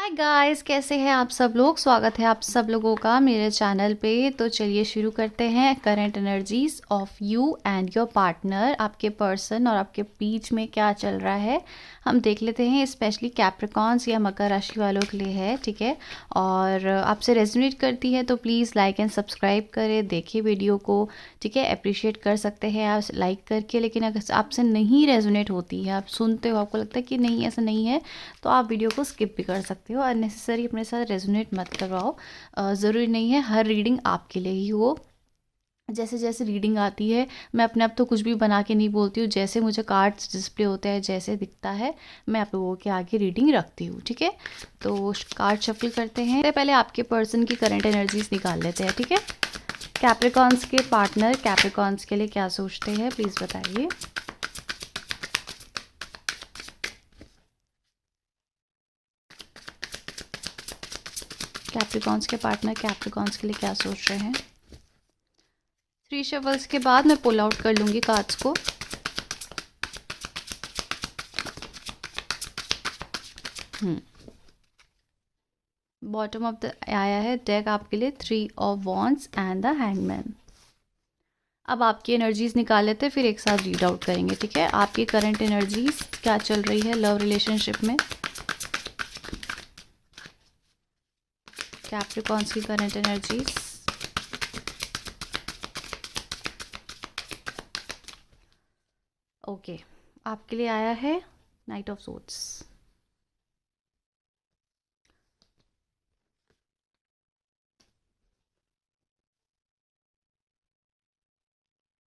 Hi guys, कैसे हैं आप सब लोग। स्वागत है आप सब लोगों का मेरे चैनल पे। तो चलिए शुरू करते हैं। Current energies of you and your partner, आपके पर्सन और आपके बीच में क्या चल रहा है हम देख लेते हैं। स्पेशली कैप्रिकॉन्स या मकर राशि वालों के लिए है, ठीक है। और आपसे रेजोनेट करती है तो प्लीज़ लाइक एंड सब्सक्राइब करें, देखिए वीडियो को, ठीक है। अप्रिशिएट कर सकते हैं आप लाइक करके। लेकिन अगर आपसे नहीं रेजोनेट होती है, आप सुनते हो, आपको लगता है कि नहीं ऐसा नहीं है, तो आप वीडियो को स्किप भी कर सकते हो। अननेसेसरी अपने साथ रेजोनेट मत करवाओ। ज़रूरी नहीं है हर रीडिंग आपके लिए ही हो। जैसे जैसे रीडिंग आती है, मैं अपने आप तो कुछ भी बना के नहीं बोलती हूँ। जैसे मुझे कार्ड्स डिस्प्ले होते हैं, जैसे दिखता है, मैं आप लोगों के आगे रीडिंग रखती हूँ, ठीक है। तो कार्ड शफल करते हैं। तो पहले आपके पर्सन की करंट एनर्जीज निकाल लेते हैं, ठीक है। कैप्रिकॉन्स के पार्टनर कैप्रिकॉन्स के लिए क्या सोचते हैं, प्लीज़ बताइए। कैप्रिकॉन्स के पार्टनर कैप्रिकॉन्स के लिए क्या सोच रहे हैं। 3 शफल्स के बाद मैं पुल आउट कर लूँगी कार्ड्स को। बॉटम ऑफ द आया है डेक आपके लिए 3 of wands and the hangman. अब आपकी एनर्जीज निकाल लेते हैं, फिर एक साथ रीड आउट करेंगे, ठीक है। आपकी करंट एनर्जीज क्या चल रही है लव रिलेशनशिप में। कैप्रिकॉन्स की करंट एनर्जीज। ओके, आपके लिए आया है नाइट ऑफ सोर्ड्स।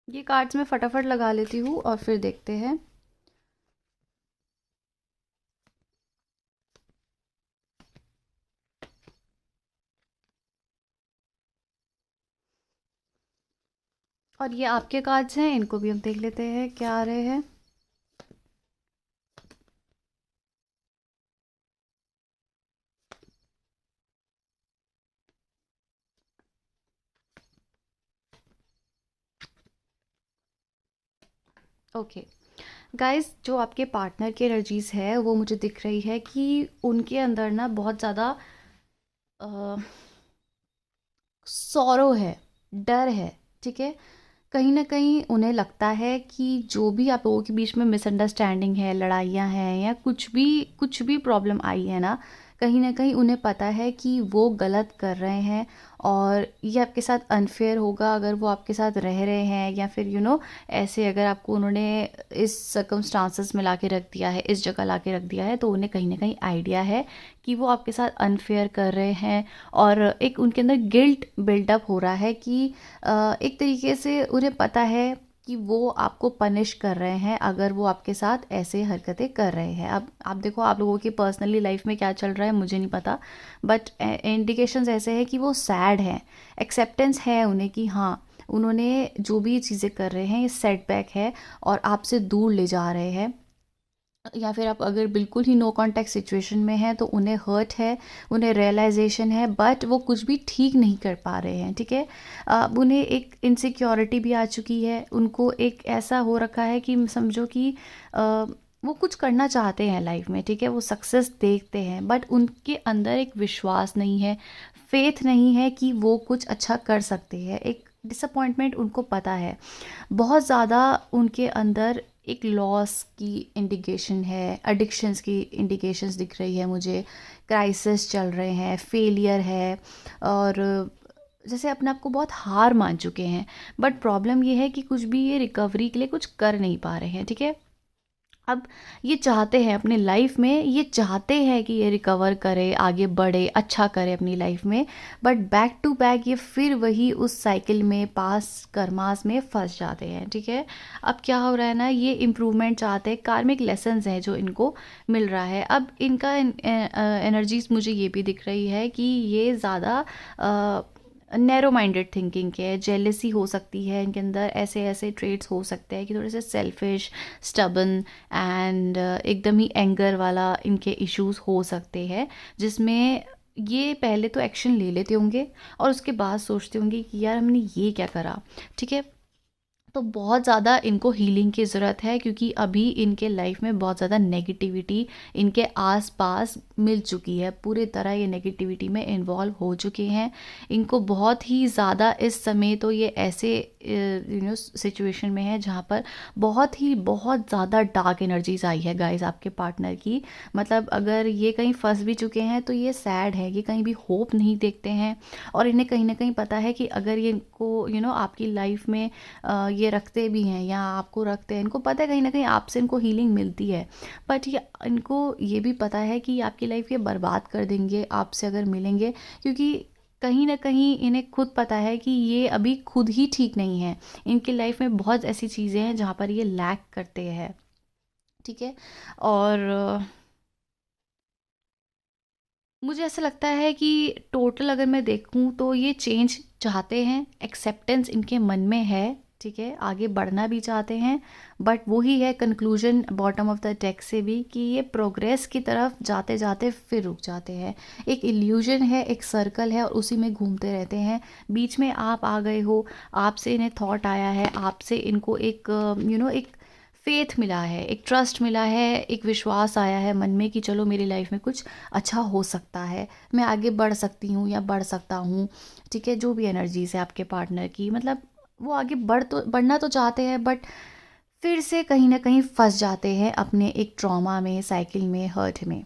ये कार्ड्स मैं फटाफट लगा लेती हूँ और फिर देखते हैं। और ये आपके कार्ड्स हैं, इनको भी हम देख लेते हैं क्या आ रहे हैं। ओके गाइस, जो आपके पार्टनर की एनर्जीज है वो मुझे दिख रही है कि उनके अंदर ना बहुत ज़्यादा सौरो है, डर है, ठीक है। कहीं ना कहीं उन्हें लगता है कि जो भी आप लोगों के बीच में मिसअंडरस्टैंडिंग है, लड़ाइयाँ हैं या कुछ भी प्रॉब्लम आई है ना कहीं उन्हें पता है कि वो गलत कर रहे हैं। और ये आपके साथ अनफेयर होगा अगर वो आपके साथ रह रहे हैं, या फिर ऐसे अगर आपको उन्होंने इस सर्कमस्टांसेस में ला के रख दिया है, इस जगह ला के रख दिया है, तो उन्हें कहीं ना कहीं आइडिया है कि वो आपके साथ अनफेयर कर रहे हैं। और एक उनके अंदर गिल्ट बिल्डअप हो रहा है कि एक तरीके से उन्हें पता है कि वो आपको पनिश कर रहे हैं अगर वो आपके साथ ऐसे हरकतें कर रहे हैं। अब आप देखो, आप लोगों की पर्सनली लाइफ में क्या चल रहा है मुझे नहीं पता, बट इंडिकेशंस ऐसे हैं कि वो सैड हैं। एक्सेप्टेंस है उन्हें कि हाँ, उन्होंने जो भी चीज़ें कर रहे हैं ये सेटबैक है और आपसे दूर ले जा रहे हैं। या फिर आप अगर बिल्कुल ही नो कांटेक्ट सिचुएशन में हैं तो उन्हें हर्ट है, उन्हें रियलाइजेशन है, बट वो कुछ भी ठीक नहीं कर पा रहे हैं, ठीक है। अब उन्हें एक इनसिक्योरिटी भी आ चुकी है, उनको एक ऐसा हो रखा है कि समझो कि वो कुछ करना चाहते हैं लाइफ में, ठीक है, वो सक्सेस देखते हैं, बट उनके अंदर एक विश्वास नहीं है, फेथ नहीं है कि वो कुछ अच्छा कर सकते हैं। एक डिसअपॉइंटमेंट उनको पता है बहुत ज़्यादा। उनके अंदर एक लॉस की इंडिकेशन है, एडिक्शंस की इंडिकेशंस दिख रही है मुझे, क्राइसिस चल रहे हैं, फेलियर है, और जैसे अपने आप को बहुत हार मान चुके हैं। बट प्रॉब्लम ये है कि कुछ भी ये रिकवरी के लिए कुछ कर नहीं पा रहे हैं, ठीक है। अब ये चाहते हैं अपने लाइफ में, ये चाहते हैं कि ये रिकवर करे, आगे बढ़े, अच्छा करे अपनी लाइफ में, बट बैक टू बैक ये फिर वही उस साइकिल में, पास कर्मास में फंस जाते हैं, ठीक है। अब क्या हो रहा है ना, ये इम्प्रूवमेंट चाहते हैं, कार्मिक लेसन्स हैं जो इनको मिल रहा है। अब इनका एनर्जीज मुझे ये भी दिख रही है कि ये ज़्यादा नैरो माइंडेड थिंकिंग के, जेलेसी हो सकती है इनके अंदर, ऐसे ऐसे ट्रेड्स हो सकते हैं कि थोड़े से सेल्फिश, स्टबन एंड एकदम ही एंगर वाला इनके इश्यूज हो सकते हैं, जिसमें ये पहले तो एक्शन ले लेते होंगे और उसके बाद सोचते होंगे कि यार हमने ये क्या करा, ठीक है। तो बहुत ज़्यादा इनको हीलिंग की ज़रूरत है, क्योंकि अभी इनके लाइफ में बहुत ज़्यादा नेगेटिविटी इनके आसपास मिल चुकी है, पूरी तरह ये नेगेटिविटी में इन्वॉल्व हो चुके हैं। इनको बहुत ही ज़्यादा इस समय तो ये ऐसे सिचुएशन में है जहाँ पर बहुत ज़्यादा डार्क एनर्जीज आई है गाइस आपके पार्टनर की। मतलब अगर ये कहीं फंस भी चुके हैं तो ये सैड है, ये कहीं भी होप नहीं देखते हैं, और इन्हें कहीं ना कहीं पता है कि अगर ये इनको आपकी लाइफ में ये रखते भी हैं या आपको रखते हैं, इनको पता है कहीं ना कहीं आपसे इनको हीलिंग मिलती है। बट ये इनको ये भी पता है कि आपकी लाइफ ये बर्बाद कर देंगे आपसे अगर मिलेंगे, क्योंकि कहीं ना कहीं इन्हें खुद पता है कि ये अभी खुद ही ठीक नहीं है। इनकी लाइफ में बहुत ऐसी चीज़ें हैं जहाँ पर ये लैक करते हैं, ठीक है। और मुझे ऐसा लगता है कि टोटल अगर मैं देखूं तो ये चेंज चाहते हैं, एक्सेप्टेंस इनके मन में है, ठीक है, आगे बढ़ना भी चाहते हैं। बट वही है conclusion bottom of the text से भी, कि ये प्रोग्रेस की तरफ जाते जाते फिर रुक जाते हैं। एक इल्यूजन है, एक सर्कल है और उसी में घूमते रहते हैं। बीच में आप आ गए हो, आपसे इन्हें थॉट आया है, आपसे इनको एक एक फेथ मिला है, एक ट्रस्ट मिला है, एक विश्वास आया है मन में कि चलो मेरी लाइफ में कुछ अच्छा हो सकता है, मैं आगे बढ़ सकती हूँ या बढ़ सकता हूँ, ठीक है। जो भी एनर्जीज है आपके पार्टनर की, मतलब वो आगे बढ़ना तो चाहते हैं, बट फिर से कहीं ना कहीं फंस जाते हैं अपने एक ट्रॉमा में, साइकिल में, हर्ट में।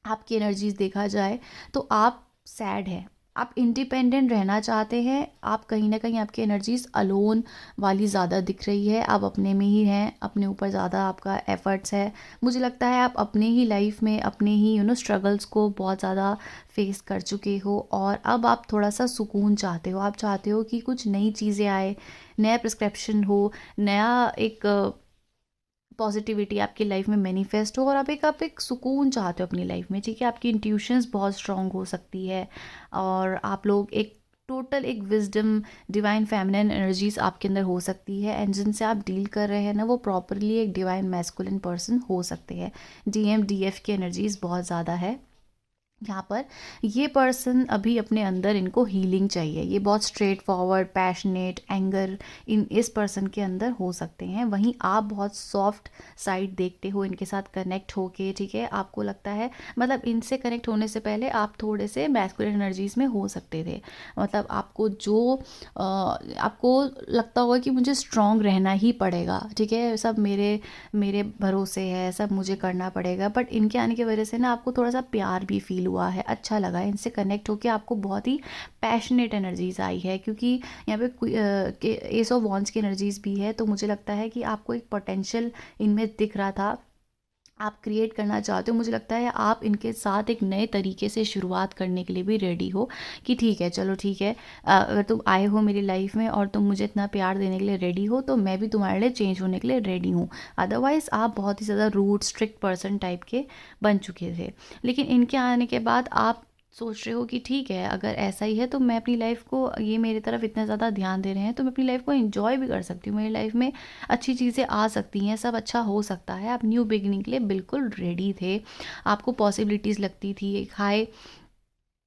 आपकी एनर्जीज देखा जाए तो आप सैड हैं, आप इंडिपेंडेंट रहना चाहते हैं, आप कहीं ना कहीं आपकी एनर्जीज अलोन वाली ज़्यादा दिख रही है, आप अपने में ही हैं, अपने ऊपर ज़्यादा आपका एफर्ट्स है। मुझे लगता है आप अपने ही लाइफ में अपने ही स्ट्रगल्स को बहुत ज़्यादा फेस कर चुके हो, और अब आप थोड़ा सा सुकून चाहते हो, आप चाहते हो कि कुछ नई चीज़ें आए, नया प्रिस्क्रिप्शन हो, नया एक पॉजिटिविटी आपकी लाइफ में मैनिफेस्ट हो, और आप एक सुकून चाहते हो अपनी लाइफ में, ठीक है। आपकी इंट्यूशंस बहुत स्ट्रांग हो सकती है, और आप लोग एक टोटल एक विजडम, डिवाइन फेमिनिन एनर्जीज आपके अंदर हो सकती है, एंड जिनसे आप डील कर रहे हैं ना, वो प्रॉपरली एक डिवाइन मैस्कुलिन पर्सन हो सकते हैं। डीएम डीएफ की एनर्जीज बहुत ज़्यादा है यहाँ पर। ये पर्सन अभी अपने अंदर, इनको हीलिंग चाहिए, ये बहुत स्ट्रेट फॉरवर्ड, पैशनेट, एंगर इस पर्सन के अंदर हो सकते हैं। वहीं आप बहुत सॉफ्ट साइड देखते हो इनके साथ कनेक्ट होके, ठीक है। आपको लगता है, मतलब इनसे कनेक्ट होने से पहले आप थोड़े से मैस्कुलिन एनर्जीज में हो सकते थे। मतलब आपको आपको लगता होगा कि मुझे स्ट्रांग रहना ही पड़ेगा, ठीक है, सब मेरे मेरे भरोसे है, सब मुझे करना पड़ेगा। बट इनके आने की वजह से ना आपको थोड़ा सा प्यार भी फील हुआ है, अच्छा लगा है इनसे कनेक्ट होके, आपको बहुत ही पैशनेट एनर्जीज आई है, क्योंकि यहाँ पे एस ऑफ वॉन्ड्स की एनर्जीज भी है। तो मुझे लगता है कि आपको एक पोटेंशियल इनमें दिख रहा था, आप क्रिएट करना चाहते हो। मुझे लगता है आप इनके साथ एक नए तरीके से शुरुआत करने के लिए भी रेडी हो, कि ठीक है, चलो ठीक है, अगर तुम आए हो मेरी लाइफ में और तुम मुझे इतना प्यार देने के लिए रेडी हो, तो मैं भी तुम्हारे लिए चेंज होने के लिए रेडी हूँ। अदरवाइज़ आप बहुत ही ज़्यादा रूड, स्ट्रिक्ट पर्सन टाइप के बन चुके थे। लेकिन इनके आने के बाद आप सोच रहे हो कि ठीक है, अगर ऐसा ही है तो मैं अपनी लाइफ को, ये मेरी तरफ इतना ज़्यादा ध्यान दे रहे हैं, तो मैं अपनी लाइफ को एंजॉय भी कर सकती हूँ, मेरी लाइफ में अच्छी चीज़ें आ सकती हैं, सब अच्छा हो सकता है। आप न्यू बिगिनिंग के लिए बिल्कुल रेडी थे, आपको पॉसिबिलिटीज़ लगती थी, एक हाई,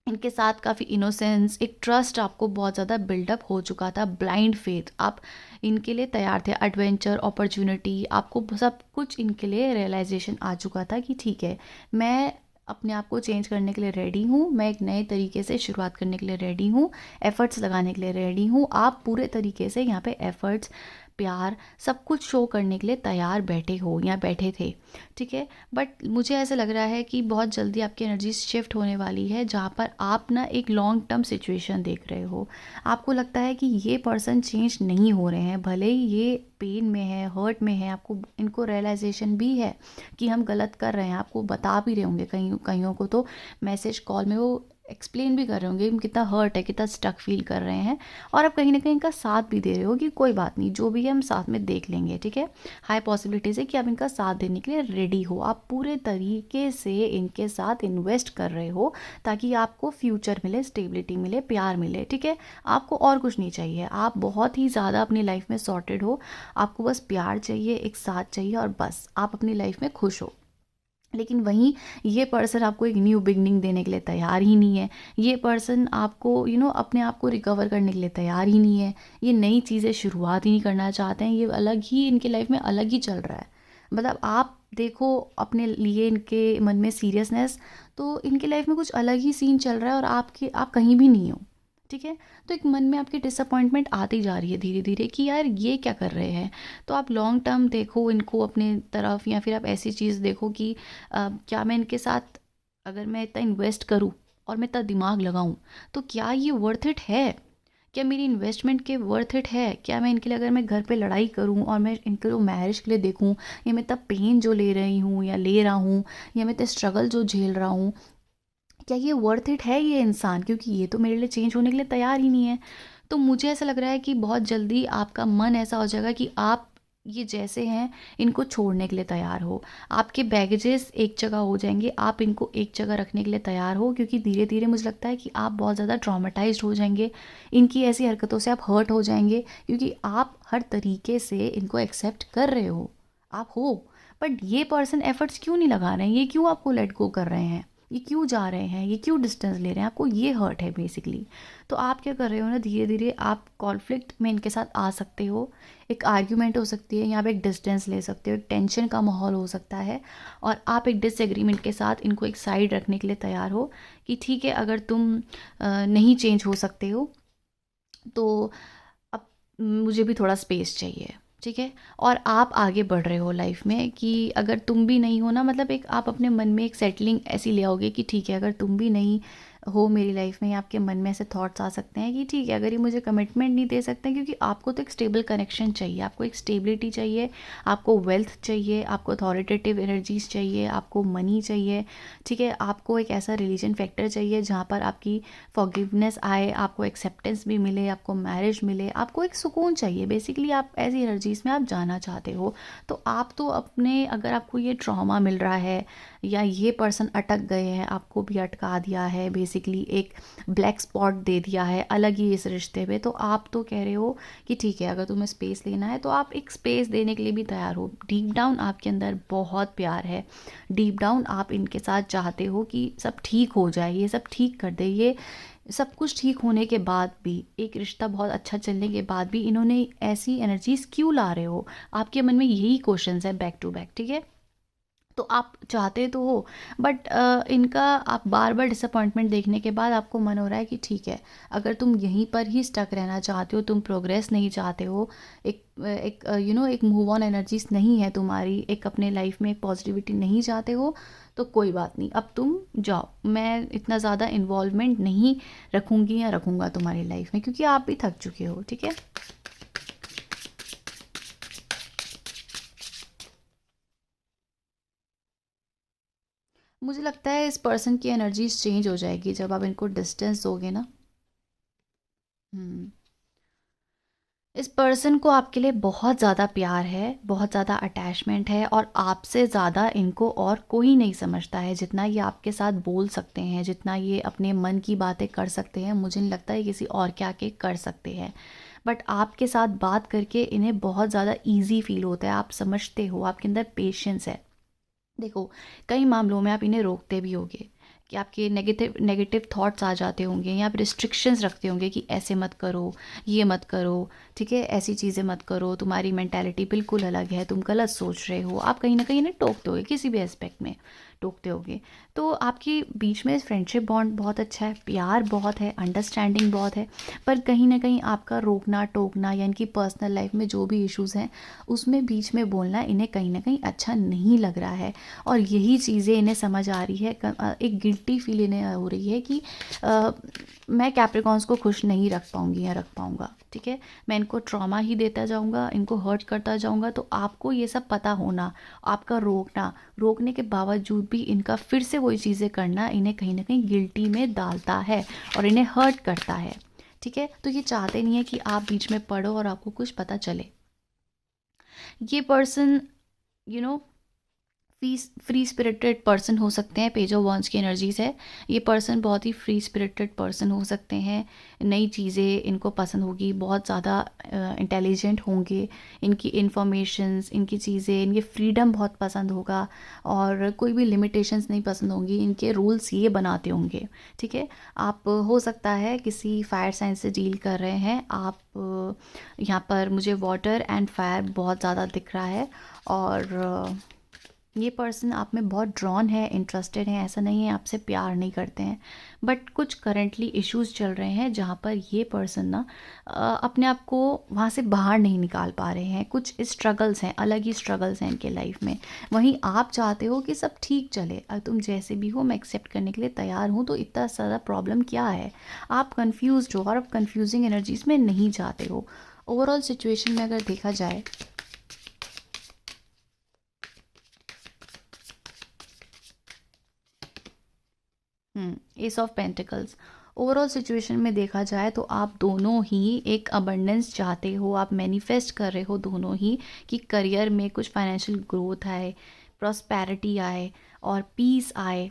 इनके साथ काफ़ी इनोसेंस, एक ट्रस्ट आपको बहुत ज़्यादा बिल्डअप हो चुका था, ब्लाइंड फेथ, आप इनके लिए तैयार थे, एडवेंचर, अपॉर्चुनिटी, आपको सब कुछ इनके लिए रियलाइजेशन आ चुका था कि ठीक है, मैं अपने आप को चेंज करने के लिए रेडी हूँ, मैं एक नए तरीके से शुरुआत करने के लिए रेडी हूँ, एफ़र्ट्स लगाने के लिए रेडी हूँ। आप पूरे तरीके से यहाँ पे एफ़र्ट्स, प्यार, सब कुछ शो करने के लिए तैयार बैठे हो या बैठे थे, ठीक है। बट मुझे ऐसा लग रहा है कि बहुत जल्दी आपकी एनर्जी शिफ्ट होने वाली है, जहाँ पर आप ना एक लॉन्ग टर्म सिचुएशन देख रहे हो। आपको लगता है कि ये पर्सन चेंज नहीं हो रहे हैं, भले ही ये पेन में है, हर्ट में है, आपको इनको रियलाइजेशन भी है कि हम गलत कर रहे हैं, आपको बता भी रहे होंगे, कईयों को तो मैसेज कॉल में वो एक्सप्लेन भी कर रहे होंगे कि कितना हर्ट है, कितना स्टक फील कर रहे हैं, और आप कहीं ना कहीं इनका साथ भी दे रहे हो कि कोई बात नहीं, जो भी है हम साथ में देख लेंगे, ठीक है। हाई पॉसिबिलिटीज़ है कि आप इनका साथ देने के लिए रेडी हो, आप पूरे तरीके से इनके साथ इन्वेस्ट कर रहे हो, ताकि आपको फ्यूचर मिले, स्टेबिलिटी मिले, प्यार मिले, ठीक है। आपको और कुछ नहीं चाहिए, आप बहुत ही ज़्यादा अपनी लाइफ में सॉर्टेड हो, आपको बस प्यार चाहिए, एक साथ चाहिए, और बस आप अपनी लाइफ में खुश हो। लेकिन वहीं ये पर्सन आपको एक न्यू बिगनिंग देने के लिए तैयार ही नहीं है। ये पर्सन आपको अपने आप को रिकवर करने के लिए तैयार ही नहीं है। ये नई चीज़ें शुरुआत ही नहीं करना चाहते हैं। ये अलग ही इनके लाइफ में अलग ही चल रहा है। मतलब आप देखो अपने लिए इनके मन में सीरियसनेस, तो इनके लाइफ में कुछ अलग ही सीन चल रहा है और आप कहीं भी नहीं हो। ठीक है, तो एक मन में आपकी डिसअपॉइंटमेंट आती जा रही है धीरे धीरे कि यार ये क्या कर रहे हैं। तो आप लॉन्ग टर्म देखो इनको अपने तरफ, या फिर आप ऐसी चीज़ देखो कि क्या मैं इनके साथ, अगर मैं इतना इन्वेस्ट करूँ और मैं इतना दिमाग लगाऊं, तो क्या ये वर्थ इट है? क्या मेरी इन्वेस्टमेंट के वर्थ इट है? क्या मैं इनके लिए, अगर मैं घर पे लड़ाई करूं और मैं इनके लिए मैरिज के लिए देखूं, या मैं इतना पेन जो ले रही हूँ या ले रहा हूँ, या मैं इतना स्ट्रगल जो झेल रहा हूँ, क्या ये वर्थ इट है ये इंसान? क्योंकि ये तो मेरे लिए चेंज होने के लिए तैयार ही नहीं है। तो मुझे ऐसा लग रहा है कि बहुत जल्दी आपका मन ऐसा हो जाएगा कि आप ये जैसे हैं इनको छोड़ने के लिए तैयार हो। आपके बैगेजेस एक जगह हो जाएंगे, आप इनको एक जगह रखने के लिए तैयार हो, क्योंकि धीरे धीरे मुझे लगता है कि आप बहुत ज़्यादा ट्रॉमेटाइज्ड हो जाएंगे। इनकी ऐसी हरकतों से आप हर्ट हो जाएंगे, क्योंकि आप हर तरीके से इनको एक्सेप्ट कर रहे हो, आप हो। बट ये पर्सन एफर्ट्स क्यों नहीं लगा रहे हैं? ये क्यों आपको लेट गो कर रहे हैं? ये क्यों जा रहे हैं? ये क्यों डिस्टेंस ले रहे हैं? आपको ये हर्ट है बेसिकली। तो आप क्या कर रहे हो ना, धीरे धीरे आप कॉन्फ्लिक्ट में इनके साथ आ सकते हो। एक आर्ग्यूमेंट हो सकती है, यहाँ पे एक डिस्टेंस ले सकते हो, एक टेंशन का माहौल हो सकता है, और आप एक डिसएग्रीमेंट के साथ इनको एक साइड रखने के लिए तैयार हो कि ठीक है, अगर तुम नहीं चेंज हो सकते हो तो अब मुझे भी थोड़ा स्पेस चाहिए। ठीक है, और आप आगे बढ़ रहे हो लाइफ में कि अगर तुम भी नहीं हो ना, मतलब एक आप अपने मन में एक सेटलिंग ऐसी ले आओगे कि ठीक है, अगर तुम भी नहीं हो मेरी लाइफ में, या आपके मन में ऐसे थॉट्स आ सकते हैं कि ठीक है, अगर ये मुझे कमिटमेंट नहीं दे सकते, क्योंकि आपको तो एक स्टेबल कनेक्शन चाहिए, आपको एक स्टेबिलिटी चाहिए, आपको वेल्थ चाहिए, आपको अथॉरिटेटिव एनर्जीज चाहिए, आपको मनी चाहिए। ठीक है, आपको एक ऐसा रिलीजन फैक्टर चाहिए जहाँ पर आपकी फॉरगिवनेस आए, आपको एक्सेप्टेंस भी मिले, आपको मैरिज मिले, आपको एक सुकून चाहिए। बेसिकली आप ऐसी एनर्जीज में आप जाना चाहते हो। तो आप तो अपने, अगर आपको ये ट्रॉमा मिल रहा है या ये पर्सन अटक गए हैं, आपको भी अटका दिया है, बेसिकली एक ब्लैक स्पॉट दे दिया है अलग ही इस रिश्ते पे, तो आप तो कह रहे हो कि ठीक है, अगर तुम्हें स्पेस लेना है तो आप एक स्पेस देने के लिए भी तैयार हो। डीप डाउन आपके अंदर बहुत प्यार है, डीप डाउन आप इनके साथ चाहते हो कि सब ठीक हो जाए, ये सब ठीक कर दे। ये सब कुछ ठीक होने के बाद भी, एक रिश्ता बहुत अच्छा चलने के बाद भी इन्होंने ऐसी एनर्जीज क्यों ला रहे हो? आपके मन में यही क्वेश्चंस है बैक टू बैक। ठीक है, तो आप चाहते तो हो, बट इनका आप बार बार डिसअपॉइंटमेंट देखने के बाद आपको मन हो रहा है कि ठीक है, अगर तुम यहीं पर ही स्टक रहना चाहते हो, तुम प्रोग्रेस नहीं चाहते हो, एक एक एक मूव ऑन एनर्जीज नहीं है तुम्हारी, एक अपने लाइफ में एक पॉजिटिविटी नहीं चाहते हो, तो कोई बात नहीं, अब तुम जाओ। मैं इतना ज़्यादा इन्वॉल्वमेंट नहीं रखूँगी या रखूँगा तुम्हारी लाइफ में, क्योंकि आप भी थक चुके हो। ठीक है, मुझे लगता है इस पर्सन की एनर्जीज चेंज हो जाएगी जब आप इनको डिस्टेंस दोगे ना। हम्म, इस पर्सन को आपके लिए बहुत ज़्यादा प्यार है, बहुत ज़्यादा अटैचमेंट है, और आपसे ज़्यादा इनको और कोई नहीं समझता है। जितना ये आपके साथ बोल सकते हैं, जितना ये अपने मन की बातें कर सकते हैं, मुझे नहीं लगता है किसी और के आके कर सकते हैं। बट आपके साथ बात करके इन्हें बहुत ज़्यादा ईजी फील होता है, आप समझते हो, आपके अंदर पेशेंस है। देखो, कई मामलों में आप इन्हें रोकते भी होगे कि आपके नेगेटिव नेगेटिव थॉट्स आ जाते होंगे, या आप रिस्ट्रिक्शंस रखते होंगे कि ऐसे मत करो, ये मत करो, ठीक है, ऐसी चीज़ें मत करो, तुम्हारी मेंटालिटी बिल्कुल अलग है, तुम गलत सोच रहे हो। आप कहीं ना कहीं इन्हें टोकते होगे, किसी भी एस्पेक्ट में टोकते होगे। तो आपके बीच में फ्रेंडशिप बॉन्ड बहुत अच्छा है, प्यार बहुत है, अंडरस्टैंडिंग बहुत है, पर कहीं ना कहीं आपका रोकना टोकना या इनकी पर्सनल लाइफ में जो भी इश्यूज़ हैं उसमें बीच में बोलना इन्हें कहीं ना कहीं अच्छा नहीं लग रहा है। और यही चीज़ें इन्हें समझ आ रही है, एक गिल्टी फील इन्हें हो रही है कि अ, मैं कैप्रिकॉन्स को खुश नहीं रख पाऊंगी या रख पाऊंगा। ठीक है, मैं इनको ट्रॉमा ही देता जाऊंगा, इनको हर्ट करता जाऊंगा। तो आपको ये सब पता होना, आपका रोकना, रोकने के बावजूद भी इनका फिर से वही चीज़ें करना इन्हें कहीं ना कहीं गिल्टी में डालता है और इन्हें हर्ट करता है। ठीक है, तो ये चाहते नहीं है कि आप बीच में पढ़ो और आपको कुछ पता चले। ये person you know free spirited person हो सकते हैं, पेज ऑफ wands की एनर्जीज है। ये पर्सन बहुत ही फ्री स्पिरिटेड पर्सन हो सकते हैं, नई चीज़ें इनको पसंद होगी, बहुत ज़्यादा इंटेलिजेंट होंगे, इनकी इंफॉर्मेशंस, इनकी चीज़ें, इनकी फ्रीडम बहुत पसंद होगा, और कोई भी लिमिटेशंस नहीं पसंद होंगी, इनके रूल्स ये बनाते होंगे। ठीक है, आप हो सकता है किसी फायर साइन से डील कर रहे हैं आप। यहाँ पर मुझे वाटर एंड फायर बहुत ज़्यादा दिख रहा है, और ये पर्सन आप में बहुत ड्रॉन है, इंटरेस्टेड है, ऐसा नहीं है आपसे प्यार नहीं करते हैं, बट कुछ करंटली इश्यूज चल रहे हैं जहाँ पर ये पर्सन ना अपने आप को वहाँ से बाहर नहीं निकाल पा रहे हैं। कुछ स्ट्रगल्स हैं, अलग ही स्ट्रगल्स हैं इनके लाइफ में। वहीं आप चाहते हो कि सब ठीक चले, तुम जैसे भी हो मैं एक्सेप्ट करने के लिए तैयार हूँ, तो इतना ज़्यादा प्रॉब्लम क्या है। आप कन्फ्यूज हो और आप कन्फ्यूजिंग एनर्जीज में नहीं जाते हो। ओवरऑल सिचुएशन में अगर देखा जाए, S of pentacles, overall situation में देखा जाए तो आप दोनों ही एक अबंडेंस चाहते हो, आप मैनिफेस्ट कर रहे हो दोनों ही कि करियर में कुछ फाइनेंशियल ग्रोथ आए, प्रॉस्पेरिटी आए और पीस आए।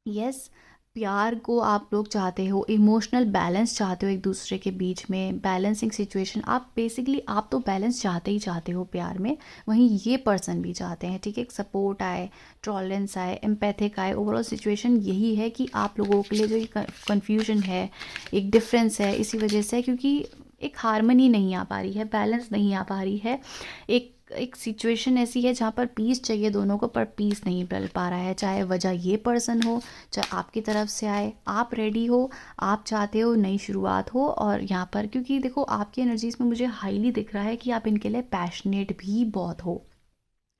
यस, प्यार को आप लोग चाहते हो, इमोशनल बैलेंस चाहते हो एक दूसरे के बीच में, बैलेंसिंग सिचुएशन। आप बेसिकली आप तो बैलेंस चाहते ही चाहते हो प्यार में, वहीं ये पर्सन भी चाहते हैं। ठीक है, एक सपोर्ट आए, टॉलरेंस आए, एम्पैथिक आए। ओवरऑल सिचुएशन यही है कि आप लोगों के लिए जो कन्फ्यूजन है, एक डिफरेंस है, इसी वजह से, क्योंकि एक हारमनी नहीं आ पा रही है, बैलेंस नहीं आ पा रही है। एक एक सिचुएशन ऐसी है जहाँ पर पीस चाहिए दोनों को, पर पीस नहीं मिल पा रहा है। चाहे वजह ये पर्सन हो, चाहे आपकी तरफ से आए, आप रेडी हो, आप चाहते हो नई शुरुआत हो। और यहाँ पर क्योंकि देखो आपकी एनर्जीज में मुझे हाईली दिख रहा है कि आप इनके लिए पैशनेट भी बहुत हो,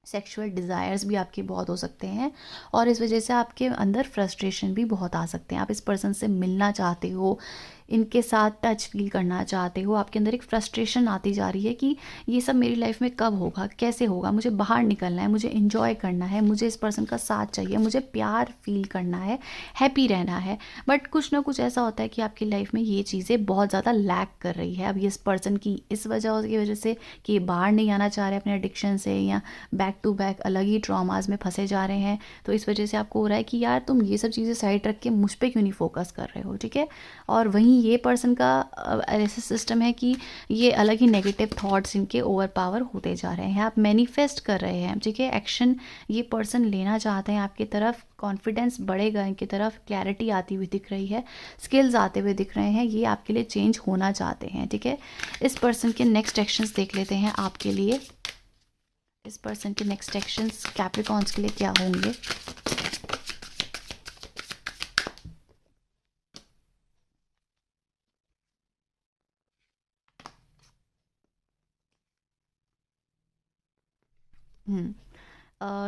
सेक्सुअल डिज़ायर्स भी आपके बहुत हो सकते हैं, और इस वजह से आपके अंदर फ्रस्ट्रेशन भी बहुत आ सकते हैं। आप इस पर्सन से मिलना चाहते हो, इनके साथ टच फील करना चाहते हो, आपके अंदर एक फ्रस्ट्रेशन आती जा रही है कि ये सब मेरी लाइफ में कब होगा, कैसे होगा, मुझे बाहर निकलना है, मुझे इन्जॉय करना है, मुझे इस पर्सन का साथ चाहिए, मुझे प्यार फील करना है, हैप्पी रहना है। बट कुछ ना कुछ ऐसा होता है कि आपकी लाइफ में ये चीज़ें बहुत ज़्यादा लैक कर रही है। अब ये इस पर्सन की इस वजह की वजह से कि ये बाहर नहीं आना चाह रहे अपने एडिक्शन से, या बैक टू बैक अलग ही ट्रॉमास में फंसे जा रहे हैं, तो इस वजह से आपको हो रहा है कि यार तुम ये सब चीज़ें साइड रख के मुझ पे क्यों नहीं फोकस कर रहे हो। ठीक है, और वहीं ये पर्सन का ऐसा सिस्टम है कि ये अलग ही नेगेटिव थॉट्स इनके ओवर पावर होते जा रहे हैं। आप मैनिफेस्ट कर रहे हैं, ठीक है, एक्शन ये पर्सन लेना चाहते हैं आपकी तरफ, कॉन्फिडेंस बढ़ेगा इनकी तरफ, क्लैरिटी आती हुई दिख रही है, स्किल्स आते हुए दिख रहे हैं, ये आपके लिए चेंज होना चाहते हैं। ठीक है, इस पर्सन के नेक्स्ट एक्शंस देख लेते हैं आपके लिए। इस पर्सन के नेक्स्ट एक्शंस कैप्रिकॉन्स के लिए क्या होंगे।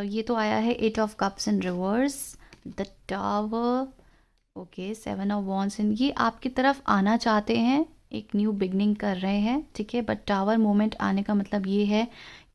ये तो आया है 8 of cups in reverse, the tower, okay, 7 of wands in, ये आपकी तरफ आना चाहते हैं, एक न्यू बिगनिंग कर रहे हैं। ठीक है, बट टावर मोमेंट आने का मतलब ये है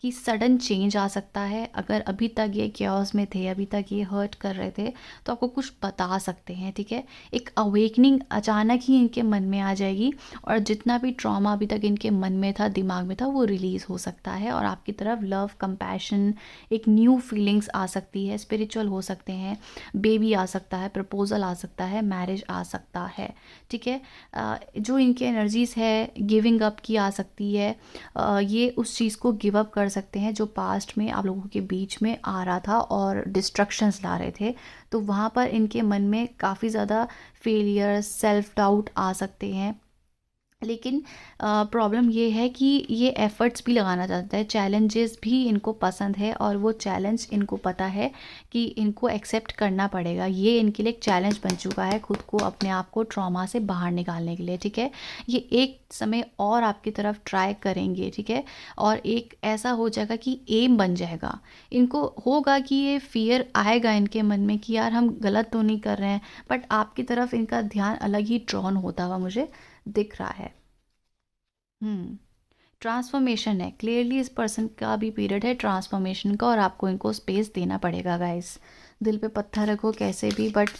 कि सडन चेंज आ सकता है। अगर अभी तक ये क्योस में थे, अभी तक ये हर्ट कर रहे थे, तो आपको कुछ बता सकते हैं। ठीक है, एक अवेकनिंग अचानक ही इनके मन में आ जाएगी, और जितना भी ट्रॉमा अभी तक इनके मन में था, दिमाग में था, वो रिलीज़ हो सकता है, और आपकी तरफ लव, कंपैशन, एक न्यू फीलिंग्स आ सकती है, स्पिरिचुअल हो सकते हैं, बेबी आ सकता है, प्रपोजल आ सकता है, मैरिज आ सकता है। ठीक है, जो इनकी एनर्जीज है गिविंग अप की आ सकती है, ये उस चीज़ को गिव अप कर सकते हैं जो पास्ट में आप लोगों के बीच में आ रहा था और डिस्ट्रक्शंस ला रहे थे। तो वहाँ पर इनके मन में काफ़ी ज़्यादा फेलियर, सेल्फ डाउट आ सकते हैं। लेकिन प्रॉब्लम ये है कि ये एफ़र्ट्स भी लगाना चाहता है, चैलेंजेस भी इनको पसंद है, और वो चैलेंज इनको पता है कि इनको एक्सेप्ट करना पड़ेगा। ये इनके लिए एक चैलेंज बन चुका है खुद को, अपने आप को ट्रॉमा से बाहर निकालने के लिए। ठीक है, ये एक समय और आपकी तरफ ट्राई करेंगे। ठीक है, और एक ऐसा हो जाएगा कि एम बन जाएगा, इनको होगा कि ये फियर आएगा इनके मन में कि यार हम गलत तो नहीं कर रहे हैं, बट आपकी तरफ इनका ध्यान अलग ही ड्रॉन होता हुआ मुझे दिख रहा है। ट्रांसफॉर्मेशन है, क्लियरली इस पर्सन का भी पीरियड है ट्रांसफॉर्मेशन का, और आपको इनको स्पेस देना पड़ेगा गाइस। दिल पे पत्थर रखो कैसे भी, बट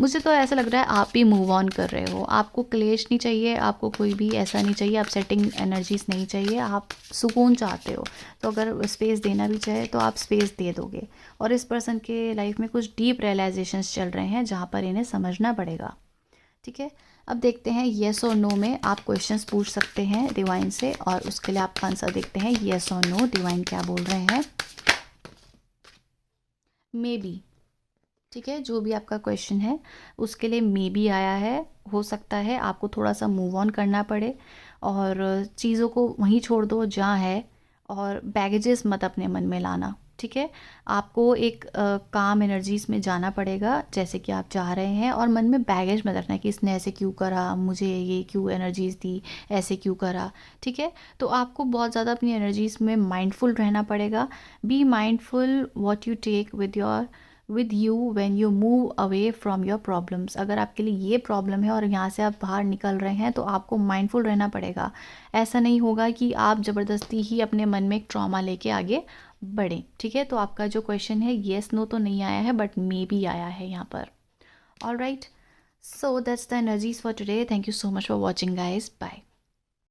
मुझे तो ऐसा लग रहा है आप भी मूव ऑन कर रहे हो। आपको क्लेश नहीं चाहिए, आपको कोई भी ऐसा नहीं चाहिए, अपसेटिंग एनर्जीज नहीं चाहिए, आप सुकून चाहते हो। तो अगर स्पेस देना भी चाहे तो आप स्पेस दे दोगे। और इस पर्सन के लाइफ में कुछ डीप रियलाइजेशंस चल रहे हैं जहाँ पर इन्हें समझना पड़ेगा। ठीक है, अब देखते हैं येस और नो में आप क्वेश्चंस पूछ सकते हैं डिवाइन से, और उसके लिए आप आंसर देखते हैं येस और नो डिवाइन क्या बोल रहे हैं। मे बी, ठीक है, जो भी आपका क्वेश्चन है उसके लिए मे बी आया है। हो सकता है आपको थोड़ा सा मूव ऑन करना पड़े और चीज़ों को वहीं छोड़ दो जहाँ है, और बैगेजेस मत अपने मन में लाना। ठीक है, आपको एक काम एनर्जीज में जाना पड़ेगा जैसे कि आप चाह रहे हैं, और मन में बैगेज मत रखना कि इसने ऐसे क्यों करा, मुझे ये क्यों एनर्जीज दी, ऐसे क्यों करा। ठीक है, तो आपको बहुत ज़्यादा अपनी एनर्जीज में माइंडफुल रहना पड़ेगा। Be mindful what you take with you when you move away from your problems. अगर आपके लिए ये प्रॉब्लम है और यहाँ से आप बाहर निकल रहे हैं तो आपको माइंडफुल रहना पड़ेगा। ऐसा नहीं होगा कि आप ज़बरदस्ती ही अपने मन में एक ट्रॉमा लेके आगे बढ़ें। ठीक है, तो आपका जो क्वेश्चन है येस नो तो नहीं आया है, बट मे बी आया है यहाँ पर। All right, so that's the energies for today. Thank you so much for watching guys, bye.